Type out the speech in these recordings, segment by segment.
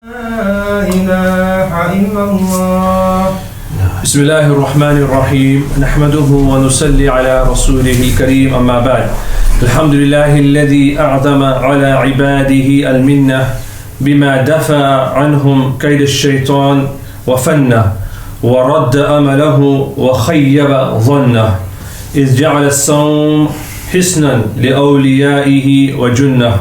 لا إله إلا الله. بسم الله الرحمن الرحيم نحمده ونصلي على رسوله الكريم أما بعد الحمد لله الذي أعظم على عباده المنة بما دفع عنهم كيد الشيطان وفنه ورد أمله وخيب ظنه إذ جعل الصوم حسنا لأوليائه وجنه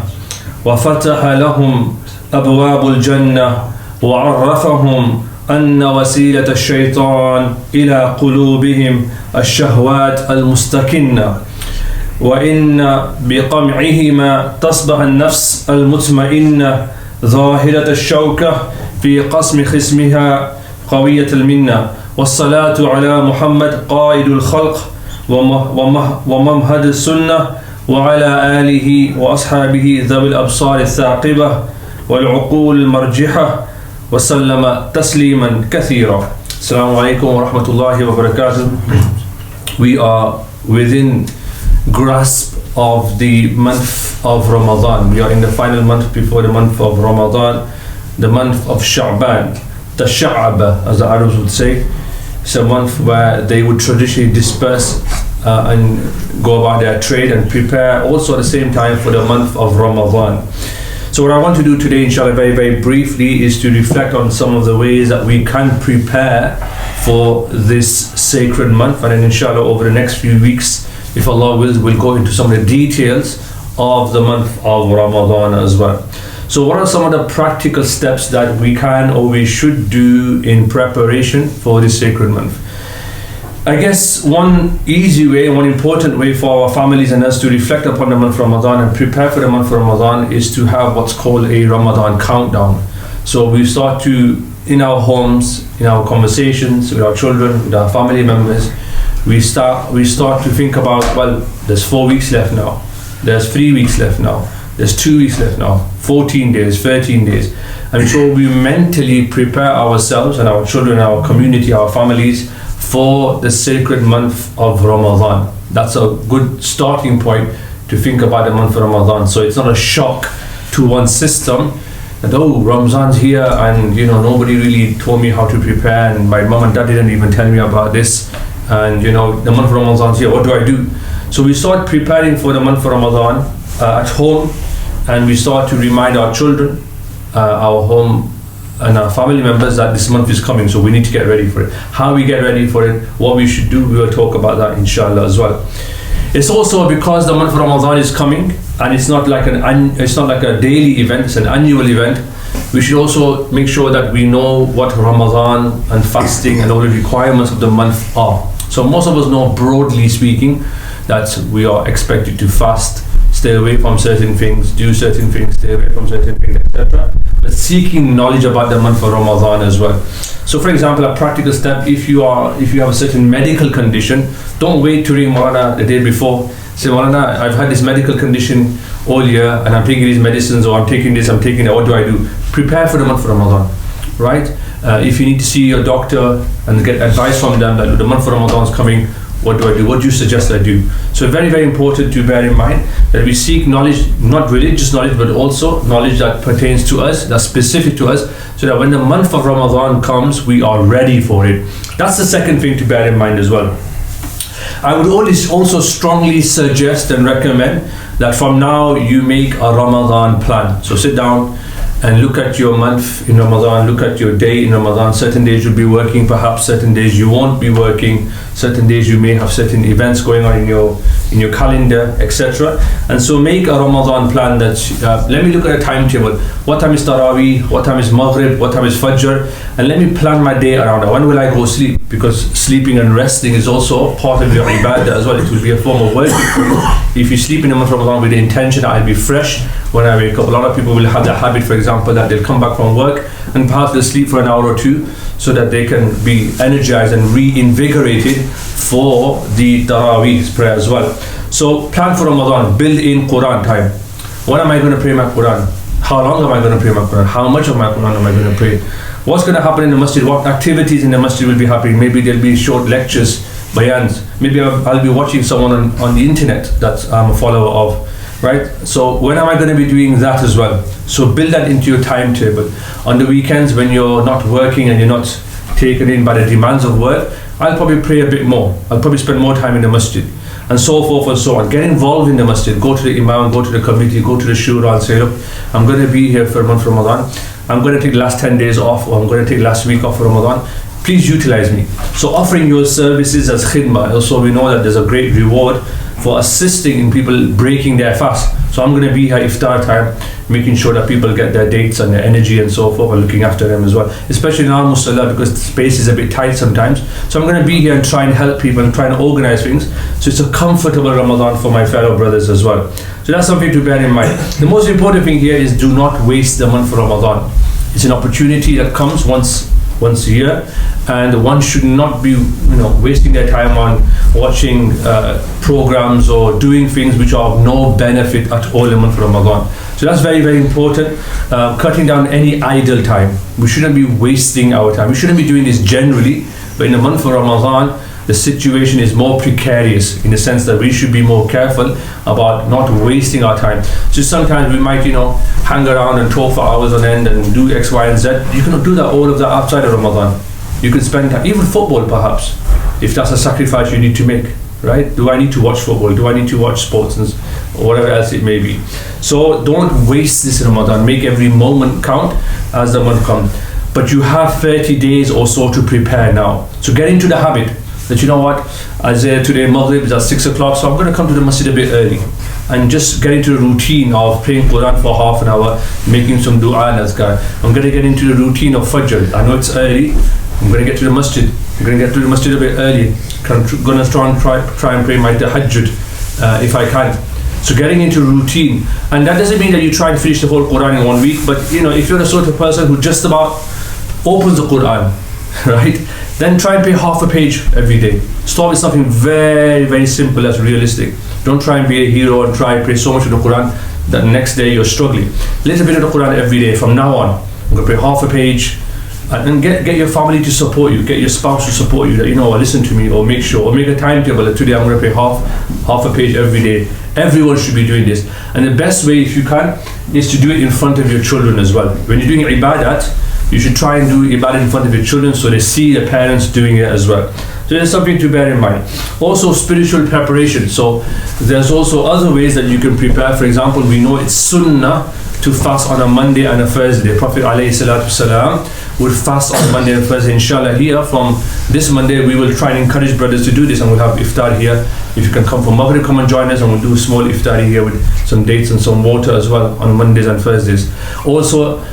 وفتح لهم أبواب الجنة وعرفهم أن وسيلة الشيطان إلى قلوبهم الشهوات المستكنة وإن بقمعهما تصبح النفس المطمئنة ظاهرة الشوكة في قسم خصمها قوية المنة والصلاة على محمد قائد الخلق وممهد السنة وعلى آله وأصحابه ذوي الأبصار الثاقبة والعقول المرجحة وسلم تسليما كثيرا. Assalamu alaikum wa rahmatullahi wa barakatuh. We are within grasp of the month of Ramadan. We are in the final month before the month of Ramadan, the month of Shaban, the Sha'aba as the Arabs would say. It's a month where they would traditionally disperse and go about their trade and prepare also at the same time for the month of Ramadan. So what I want to do today, inshallah, very, very briefly, is to reflect on some of the ways that we can prepare for this sacred month. And then inshallah, over the next few weeks, if Allah wills, we'll go into some of the details of the month of Ramadan as well. So what are some of the practical steps that we can or we should do in preparation for this sacred month? I guess one easy way, one important way for our families and us to reflect upon the month of Ramadan and prepare for the month of Ramadan is to have what's called a Ramadan countdown. So we start to, in our homes, in our conversations with our children, with our family members, we start to think about, well, there's 4 weeks left now, there's 3 weeks left now, there's 2 weeks left now, 14 days, 13 days. And so we mentally prepare ourselves and our children, our community, our families for the sacred month of Ramadan. That's a good starting point to think about the month of Ramadan. So it's not a shock to one's system that, oh, Ramazan's here and nobody really told me how to prepare and my mom and dad didn't even tell me about this, and the month of Ramadan's here, what do I do? So we start preparing for the month of Ramadan at home, and we start to remind our children, our home and our family members that this month is coming, so we need to get ready for it. How we get ready for it, what we should do, we will talk about that inshallah as well. It's also because the month of Ramadan is coming and it's not like a daily event, it's an annual event. We should also make sure that we know what Ramadan and fasting and all the requirements of the month are. So most of us know, broadly speaking, that we are expected to fast, stay away from certain things, do certain things, stay away from certain things, etc. But seeking knowledge about the month of Ramadan as well. So for example, a practical step, if you have a certain medical condition, don't wait to ring Maulana the day before. Say, Maulana, I've had this medical condition all year and I'm taking these medicines, or I'm taking this, I'm taking that, what do I do? Prepare for the month of Ramadan, right? If you need to see your doctor and get advice from them that the month of Ramadan is coming, what do I do? What do you suggest I do? So very, very important to bear in mind that we seek knowledge, not religious knowledge, but also knowledge that pertains to us, that's specific to us, so that when the month of Ramadan comes, we are ready for it. That's the second thing to bear in mind as well. I would always also strongly suggest and recommend that from now you make a Ramadan plan. So sit down and look at your month in Ramadan, look at your day in Ramadan. Certain days you'll be working, perhaps certain days you won't be working, certain days you may have certain events going on in your calendar, etc. And so make a Ramadan plan that, let me look at a timetable. What time is Taraweeh? What time is Maghrib? What time is Fajr? And let me plan my day around that. When will I go sleep? Because sleeping and resting is also part of your ibadah as well. It will be a form of worship. If you sleep in the month of Ramadan with the intention that I'll be fresh when I wake up. A lot of people will have that habit, for example, that they'll come back from work and perhaps they'll sleep for an hour or two so that they can be energized and reinvigorated for the Taraweeh prayer as well. So plan for Ramadan, build in Quran time. When am I going to pray my Quran? How long am I going to pray my Quran? How much of my Quran am I going to pray? What's going to happen in the masjid? What activities in the masjid will be happening? Maybe there'll be short lectures, bayans. Maybe I'll be watching someone on the internet that I'm a follower of, right? So when am I going to be doing that as well? So build that into your timetable. On the weekends when you're not working and you're not taken in by the demands of work, I'll probably pray a bit more. I'll probably spend more time in the masjid, and so forth and so on. Get involved in the masjid. Go to the imam, go to the committee, go to the shura and say, look, I'm going to be here for a month of Ramadan. I'm going to take the last 10 days off, or I'm going to take last week off for Ramadan. Please utilize me. So offering your services as khidmah. Also, we know that there's a great reward for assisting in people breaking their fast. So I'm going to be here iftar time, making sure that people get their dates and their energy and so forth, and looking after them as well. Especially in our musalla, because the space is a bit tight sometimes. So I'm going to be here and try and help people and try and organize things. So it's a comfortable Ramadan for my fellow brothers as well. So that's something to bear in mind. The most important thing here is do not waste the month of Ramadan. It's an opportunity that comes once a year, and one should not be wasting their time on watching programs or doing things which are of no benefit at all in the month of Ramadan. So that's very, very important. Cutting down any idle time. We shouldn't be wasting our time. We shouldn't be doing this generally, but in the month of Ramadan the situation is more precarious, in the sense that we should be more careful about not wasting our time. So sometimes we might hang around and talk for hours on end and do X, Y and Z. You cannot do that, all of that outside of Ramadan. You can spend time, even football perhaps, if that's a sacrifice you need to make, right? Do I need to watch football? Do I need to watch sports and whatever else it may be? So don't waste this Ramadan. Make every moment count as the month comes. But you have 30 days or so to prepare now. So get into the habit that, as today Maghrib is at 6 o'clock, so I'm going to come to the masjid a bit early and just get into the routine of praying Quran for half an hour, making some dua and azkar. I'm going to get into the routine of Fajr. I know it's early. I'm going to get to the masjid. I'm going to get to the masjid a bit early. I'm going to try and pray my tahajjud if I can. So getting into routine, and that doesn't mean that you try and finish the whole Quran in 1 week, but if you're the sort of person who just about opens the Quran, right, then try and pray half a page every day. Start with something very, very simple that's realistic. Don't try and be a hero and try and pray so much of the Quran that next day you're struggling. Little bit of the Quran every day from now on. I'm going to pray half a page, and then get your family to support you, get your spouse to support you, that listen to me, or make sure, or make a timetable that today I'm going to pray half a page every day. Everyone should be doing this, and the best way, if you can, is to do it in front of your children as well. When you're doing ibadat, you should try and do ibadah in front of your children so they see the parents doing it as well. So there's something to bear in mind. Also spiritual preparation. So there's also other ways that you can prepare. For example, we know it's sunnah to fast on a Monday and a Thursday. Prophet ﷺ would fast on Monday and Thursday. Inshallah, here from this Monday we will try and encourage brothers to do this, and we'll have iftar here. If you can come from Maghrib, come and join us, and we'll do a small iftar here with some dates and some water as well on Mondays and Thursdays. Also,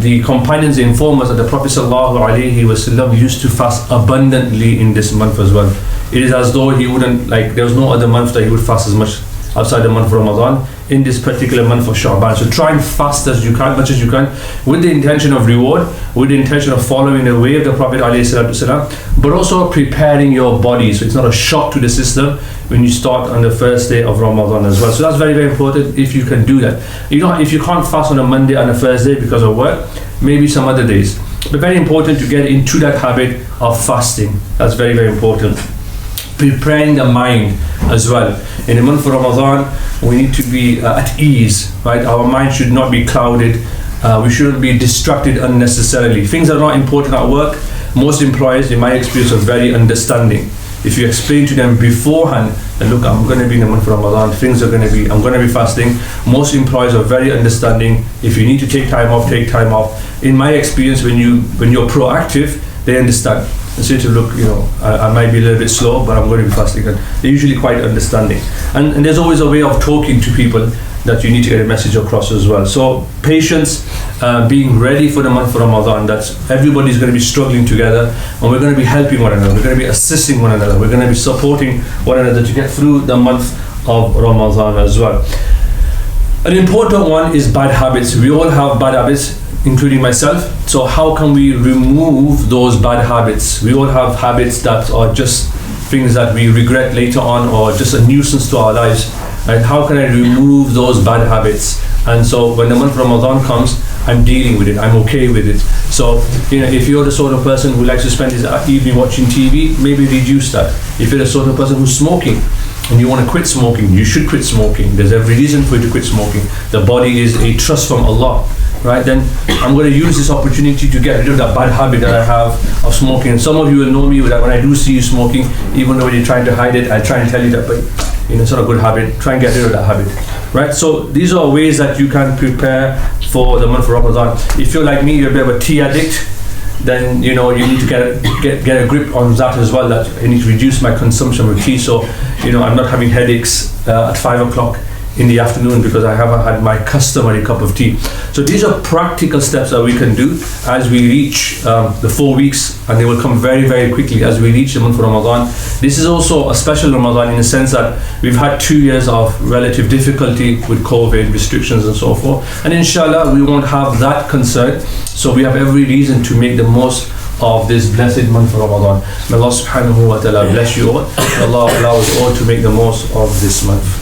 the companions inform us that the Prophet ﷺ used to fast abundantly in this month as well. It is as though he wouldn't, there was no other month that he would fast as much outside the month of Ramadan in this particular month of Shaban. So try and fast as you can, much as you can, with the intention of reward, with the intention of following the way of the Prophet ﷺ, but also preparing your body so it's not a shock to the system when you start on the first day of Ramadan as well. So that's very, very important if you can do that. If you can't fast on a Monday and a Thursday because of work, maybe some other days. But very important to get into that habit of fasting. That's very, very important. Preparing the mind as well. In the month of Ramadan, we need to be at ease, right? Our mind should not be clouded. We shouldn't be distracted unnecessarily. Things that are not important at work, most employers, in my experience, are very understanding. If you explain to them beforehand that, look, I'm going to be in the month of Ramadan, I'm going to be fasting, most employers are very understanding. If you need to take time off, take time off. In my experience, when you're proactive, they understand. And say to look, I might be a little bit slow, but I'm going to be fasting. And they're usually quite understanding. And there's always a way of talking to people that you need to get a message across as well. So patience, being ready for the month of Ramadan, that everybody's going to be struggling together, and we're going to be helping one another, we're going to be assisting one another, we're going to be supporting one another to get through the month of Ramadan as well. An important one is bad habits. We all have bad habits, including myself. So how can we remove those bad habits? We all have habits that are just things that we regret later on, or just a nuisance to our lives. And how can I remove those bad habits? And so when the month of Ramadan comes, I'm dealing with it, I'm okay with it. So if you're the sort of person who likes to spend his evening watching TV, maybe reduce that. If you're the sort of person who's smoking, and you want to quit smoking, you should quit smoking. There's every reason for you to quit smoking. The body is a trust from Allah, right? Then I'm going to use this opportunity to get rid of that bad habit that I have of smoking. And some of you will know me that when I do see you smoking, even though you're trying to hide it, I try and tell you that, but it's not a good habit. Try and get rid of that habit, right? So these are ways that you can prepare for the month of Ramadan. If you're like me, you're a bit of a tea addict, then you need to get a grip on that as well. That I need to reduce my consumption of tea, so I'm not having headaches at 5 o'clock in the afternoon because I haven't had my customary cup of tea. So these are practical steps that we can do as we reach the 4 weeks, and they will come very, very quickly as we reach the month of Ramadan. This is also a special Ramadan in the sense that we've had 2 years of relative difficulty with COVID restrictions and so forth, and inshallah we won't have that concern. So we have every reason to make the most of this blessed month of Ramadan. May Allah subhanahu wa ta'ala bless you all. May Allah allow us all to make the most of this month.